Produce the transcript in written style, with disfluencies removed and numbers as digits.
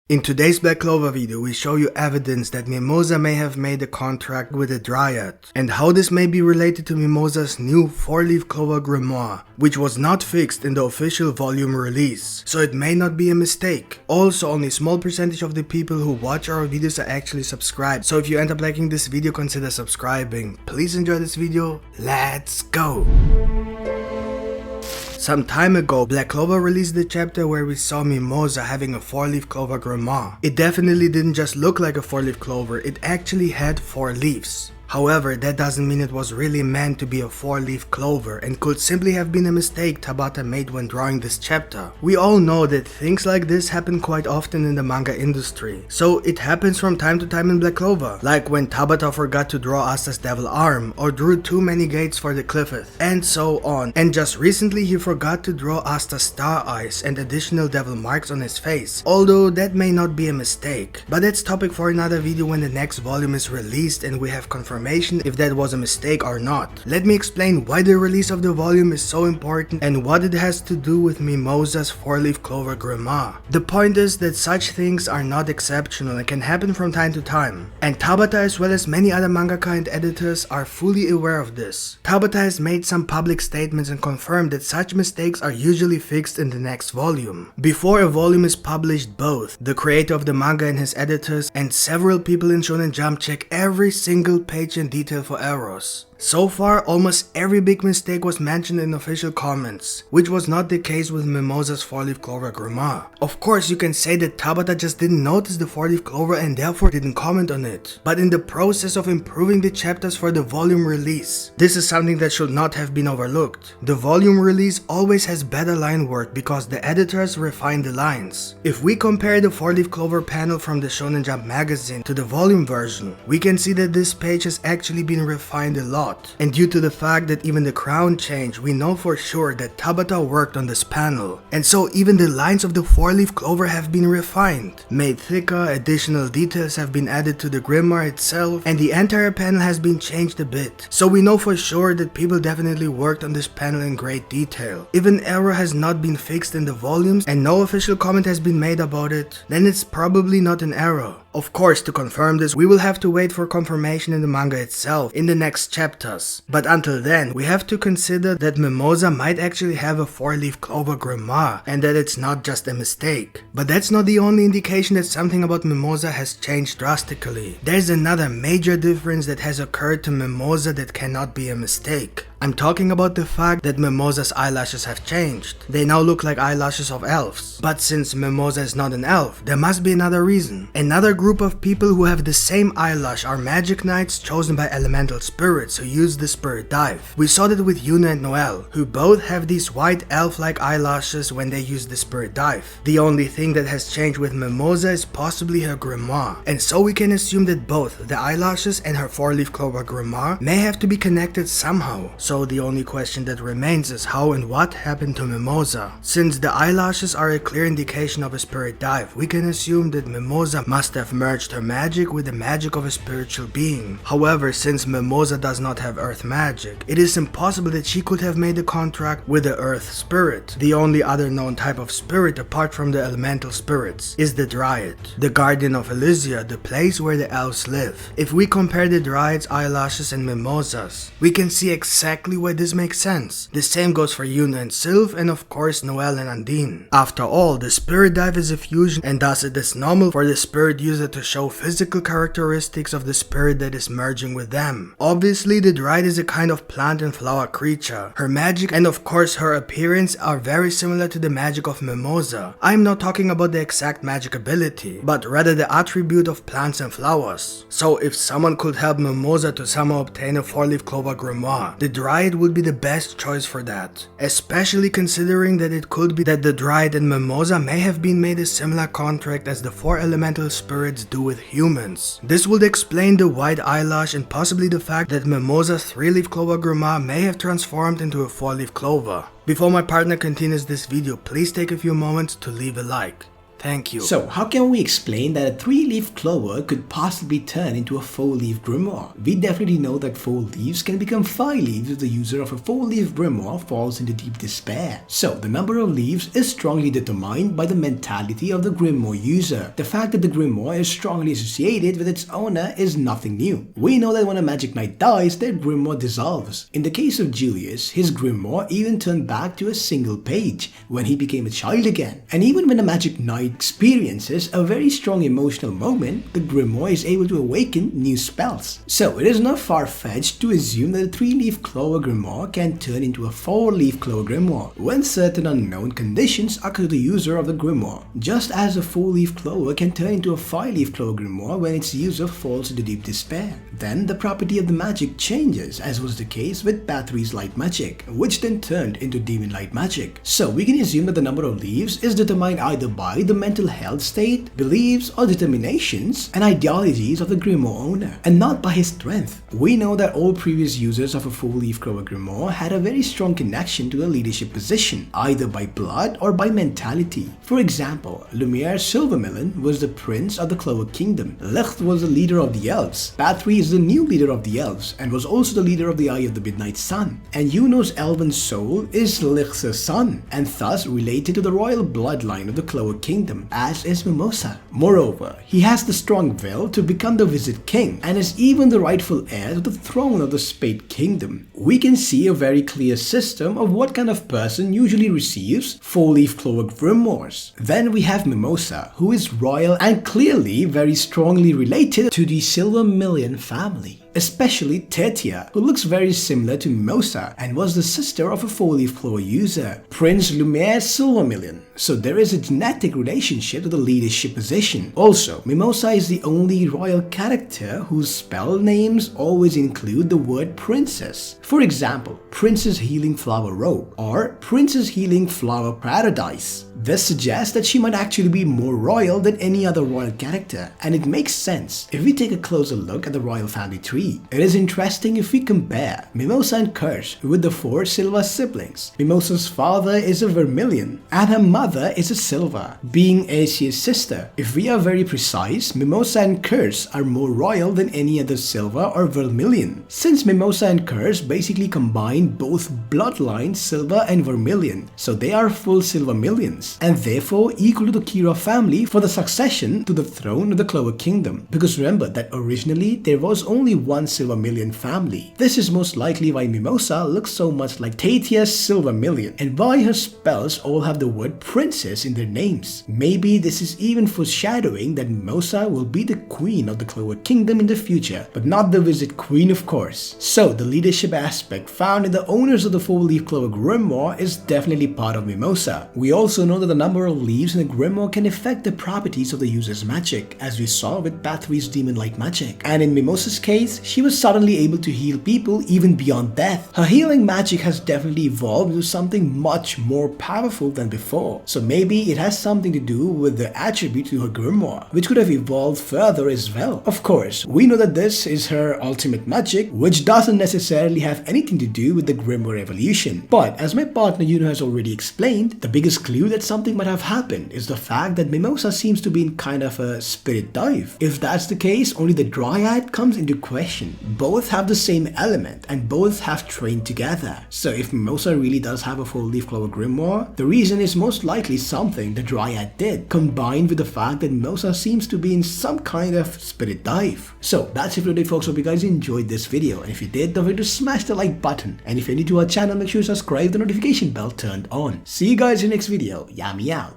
In today's Black Clover video, we show you evidence that Mimosa may have made a contract with the Dryad, and how this may be related to Mimosa's new 4-leaf Clover Grimoire, which was not fixed in the official volume release, so it may not be a mistake. Also, only a small percentage of the people who watch our videos are actually subscribed, so if you end up liking this video, consider subscribing. Please enjoy this video, let's go! Some time ago, Black Clover released the chapter where we saw Mimosa having a 4-leaf Clover Grimoire. It definitely didn't just look like a 4-leaf clover, it actually had 4 leaves. However, that doesn't mean it was really meant to be a 4-leaf clover and could simply have been a mistake Tabata made when drawing this chapter. We all know that things like this happen quite often in the manga industry, so it happens from time to time in Black Clover, like when Tabata forgot to draw Asta's devil arm or drew too many gates for the Cliffeth, and so on. And just recently he forgot to draw Asta's star eyes and additional devil marks on his face, although that may not be a mistake. But that's topic for another video when the next volume is released and we have confirmation if that was a mistake or not. Let me explain why the release of the volume is so important and what it has to do with Mimosa's 4-leaf Clover Grimoire. The point is that such things are not exceptional and can happen from time to time, and Tabata as well as many other mangaka and editors are fully aware of this. Tabata has made some public statements and confirmed that such mistakes are usually fixed in the next volume. Before a volume is published, both the creator of the manga and his editors and several people in Shonen Jump check every single page in detail for errors. So far, almost every big mistake was mentioned in official comments, which was not the case with Mimosa's 4-leaf Clover Grimoire. Of course, you can say that Tabata just didn't notice the 4-leaf clover and therefore didn't comment on it, but in the process of improving the chapters for the volume release, this is something that should not have been overlooked. The volume release always has better line work because the editors refine the lines. If we compare the 4-leaf clover panel from the Shonen Jump magazine to the volume version, we can see that this page has actually been refined a lot. And due to the fact that even the crown changed, we know for sure that Tabata worked on this panel. And so even the lines of the 4-leaf clover have been refined, made thicker, additional details have been added to the Grimoire itself, and the entire panel has been changed a bit. So we know for sure that people definitely worked on this panel in great detail. If an error has not been fixed in the volumes and no official comment has been made about it, then it's probably not an error. Of course, to confirm this, we will have to wait for confirmation in the manga itself, in the next chapters. But until then, we have to consider that Mimosa might actually have a 4-leaf Clover Grimoire, and that it's not just a mistake. But that's not the only indication that something about Mimosa has changed drastically. There's another major difference that has occurred to Mimosa that cannot be a mistake. I'm talking about the fact that Mimosa's eyelashes have changed. They now look like eyelashes of elves. But since Mimosa is not an elf, there must be another reason. Another group of people who have the same eyelash are magic knights chosen by elemental spirits who use the spirit dive. We saw that with Yuna and Noelle, who both have these white elf-like eyelashes when they use the spirit dive. The only thing that has changed with Mimosa is possibly her grimoire, and so we can assume that both the eyelashes and her 4-leaf Clover Grimoire may have to be connected somehow. So the only question that remains is how and what happened to Mimosa. Since the eyelashes are a clear indication of a spirit dive, we can assume that Mimosa must have merged her magic with the magic of a spiritual being. However, since Mimosa does not have earth magic, it is impossible that she could have made a contract with the earth spirit. The only other known type of spirit apart from the elemental spirits is the Dryad, the guardian of Elysia, the place where the elves live. If we compare the Dryad's eyelashes and Mimosa's, we can see exactly why this makes sense. The same goes for Yuna and Sylph, and of course Noelle and Undine. After all, the spirit dive is a fusion, and thus it is normal for the spirit user to show physical characteristics of the spirit that is merging with them. Obviously, the Dryad is a kind of plant and flower creature. Her magic and of course her appearance are very similar to the magic of Mimosa. I'm not talking about the exact magic ability, but rather the attribute of plants and flowers. So if someone could help Mimosa to somehow obtain a 4-leaf Clover Grimoire, the Dryad would be the best choice for that, especially considering that it could be that the Dryad and Mimosa may have been made a similar contract as the 4 elemental spirits do with humans. This would explain the white eyelash and possibly the fact that Mimosa's 3-leaf Clover Grimoire may have transformed into a 4-leaf clover. Before my partner continues this video, please take a few moments to leave a like. Thank you. So, how can we explain that a 3-leaf clover could possibly turn into a 4-leaf grimoire? We definitely know that 4 leaves can become 5 leaves if the user of a 4-leaf grimoire falls into deep despair. So, the number of leaves is strongly determined by the mentality of the grimoire user. The fact that the grimoire is strongly associated with its owner is nothing new. We know that when a magic knight dies, their grimoire dissolves. In the case of Julius, his grimoire even turned back to a single page when he became a child again. And even when a magic knight experiences a very strong emotional moment, the grimoire is able to awaken new spells. So it is not far-fetched to assume that a 3-leaf clover grimoire can turn into a 4-leaf clover grimoire when certain unknown conditions occur to the user of the grimoire, just as a 4-leaf clover can turn into a 5-leaf clover grimoire when its user falls into deep despair. Then the property of the magic changes, as was the case with Bathory's light magic, which then turned into demon light magic. So we can assume that the number of leaves is determined either by the mental health state, beliefs, or determinations and ideologies of the grimoire owner, and not by his strength. We know that all previous users of a 4-leaf clover grimoire had a very strong connection to a leadership position, either by blood or by mentality. For example, Lumiere Silvermelon was the prince of the Clover Kingdom, Licht was the leader of the elves, Bathory is the new leader of the elves and was also the leader of the Eye of the Midnight Sun, and Yuno's elven soul is Licht's son, and thus related to the royal bloodline of the Clover Kingdom, as is Mimosa. Moreover, he has the strong will to become the Wizard King and is even the rightful heir to the throne of the Spade Kingdom. We can see a very clear system of what kind of person usually receives 4-leaf clover grimoires. Then we have Mimosa, who is royal and clearly very strongly related to the Silvermillion family, especially Tetia, who looks very similar to Mimosa and was the sister of a 4-leaf clover user, Prince Lumiere Silvermillion. So there is a genetic relationship to the leadership position. Also, Mimosa is the only royal character whose spell names always include the word princess. For example, Princess Healing Flower Robe or Princess Healing Flower Paradise. This suggests that she might actually be more royal than any other royal character, and it makes sense if we take a closer look at the royal family tree. It is interesting if we compare Mimosa and Curse with the 4 Silver siblings. Mimosa's father is a Vermilion, and her mother is a Silver, being Aesia's sister. If we are very precise, Mimosa and Curse are more royal than any other Silver or Vermilion, since Mimosa and Curse basically combine both bloodlines Silver and Vermilion, so they are full Silvermillions, and therefore equal to the Kira family for the succession to the throne of the Clover Kingdom. Because remember that originally there was only one Silvermillion family. This is most likely why Mimosa looks so much like Tatia's Silvermillion, and why her spells all have the word princess in their names. Maybe this is even foreshadowing that Mimosa will be the queen of the Clover Kingdom in the future, but not the Wizard Queen, of course. So the leadership aspect found in the owners of the 4-leaf clover grimoire is definitely part of Mimosa. We also know that the number of leaves in a grimoire can affect the properties of the user's magic, as we saw with Bathory's demon light magic. And in Mimosa's case, she was suddenly able to heal people even beyond death. Her healing magic has definitely evolved into something much more powerful than before. So maybe it has something to do with the attribute to her grimoire, which could have evolved further as well. Of course, we know that this is her ultimate magic, which doesn't necessarily have anything to do with the grimoire evolution. But as my partner Yuno has already explained, the biggest clue that something might have happened is the fact that Mimosa seems to be in kind of a spirit dive. If that's the case, only the Dryad comes into question. Both have the same element and both have trained together. So if Mimosa really does have a 4-leaf clover grimoire, the reason is most likely something the Dryad did, combined with the fact that Mimosa seems to be in some kind of spirit dive. So that's it for today, folks. Hope you guys enjoyed this video, and if you did, don't forget to smash the like button, and if you're new to our channel, make sure you subscribe, the notification bell turned on. See you guys in the next video. Yami out.